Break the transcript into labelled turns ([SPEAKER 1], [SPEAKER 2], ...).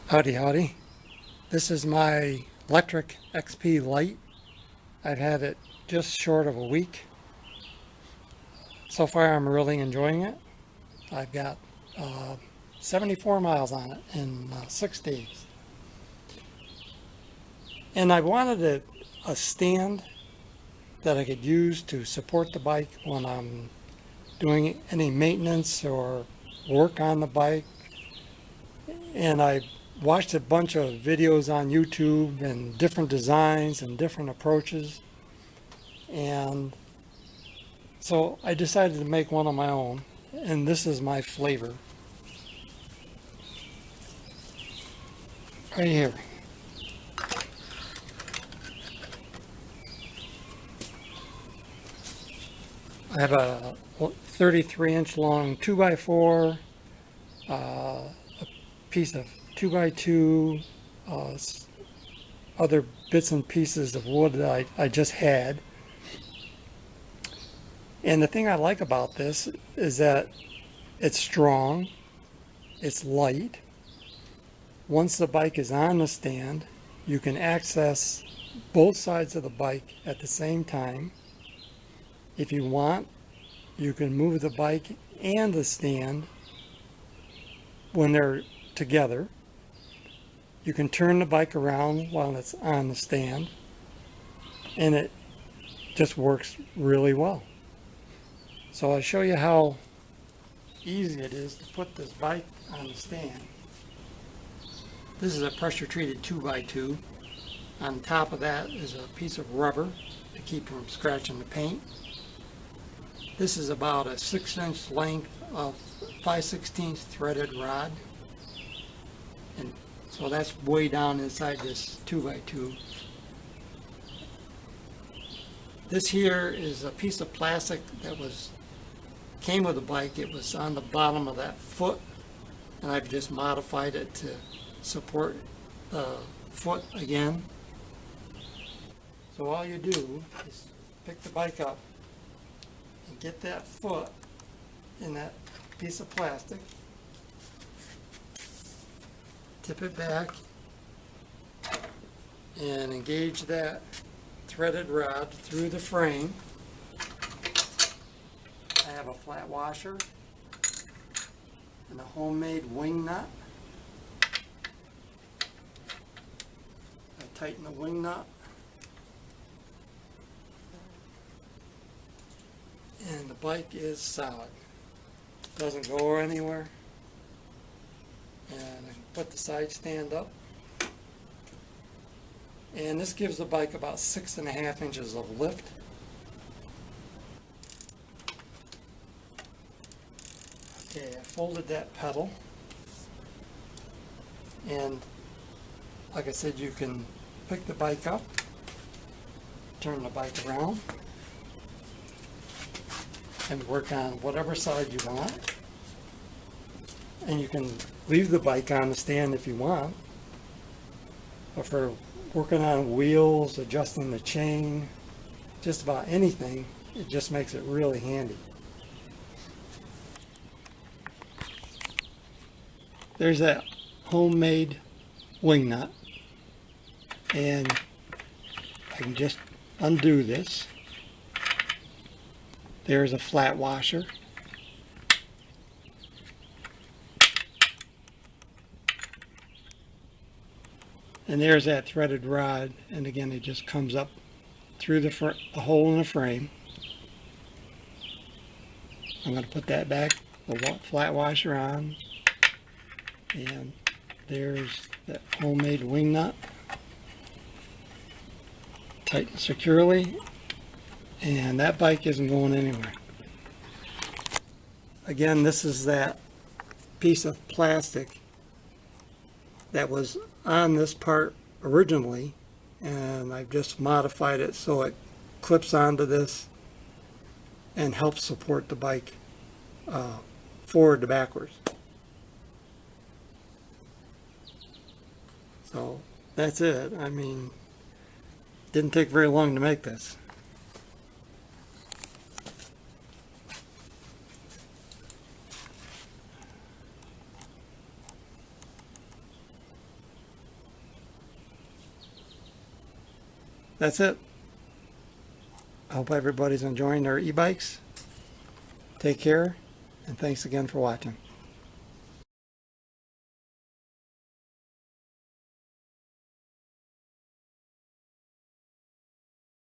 [SPEAKER 1] Howdy, howdy. This is my Lectric XP Lite. I've had it just short of a week. So far, I'm really enjoying it. I've got 74 miles on it in 6 days. And I wanted a stand that I could use to support the bike when I'm doing any maintenance or work on the bike. And I watched a bunch of videos on YouTube and different designs and different approaches. And so I decided to make one of my own, and this is my flavor. Right here. I have a 33-inch long 2x4, a piece of 2x2, other bits and pieces of wood that I just had. And the thing I like about this is that it's strong, it's light. Once the bike is on the stand, you can access both sides of the bike at the same time. If you want, you can move the bike and the stand when they're together. You can turn the bike around while it's on the stand, and it just works really well. So I'll show you how easy it is to put this bike on the stand. This is a pressure treated 2x2. On top of that is a piece of rubber to keep from scratching the paint. This is about a 6-inch length of 5/16 threaded rod. And so that's way down inside this 2x2. This here is a piece of plastic that came with the bike. It was on the bottom of that foot, and I've just modified it to support the foot again. So all you do is pick the bike up and get that foot in that piece of plastic, tip it back, and engage that threaded rod through the frame. I have a flat washer and a homemade wing nut. I tighten the wing nut, and the bike is solid. Doesn't go anywhere. And I can put the side stand up. And this gives the bike about 6.5 inches of lift. Okay, I folded that pedal. And like I said, you can pick the bike up, turn the bike around, and work on whatever side you want. And you can leave the bike on the stand if you want. But for working on wheels, adjusting the chain, just about anything, it just makes it really handy. There's that homemade wing nut, and I can just undo this. There's a flat washer. And there's that threaded rod, and again it just comes up through the hole in the frame. I'm going to put that back, the flat washer on, and there's that homemade wing nut. Tighten securely, and that bike isn't going anywhere. Again, this is that piece of plastic that was on this part originally, and I've just modified it so it clips onto this and helps support the bike forward to backwards. So that's it. I mean, didn't take very long to make this. that's it. I hope everybody's enjoying their e-bikes. Take care, and thanks again for watching.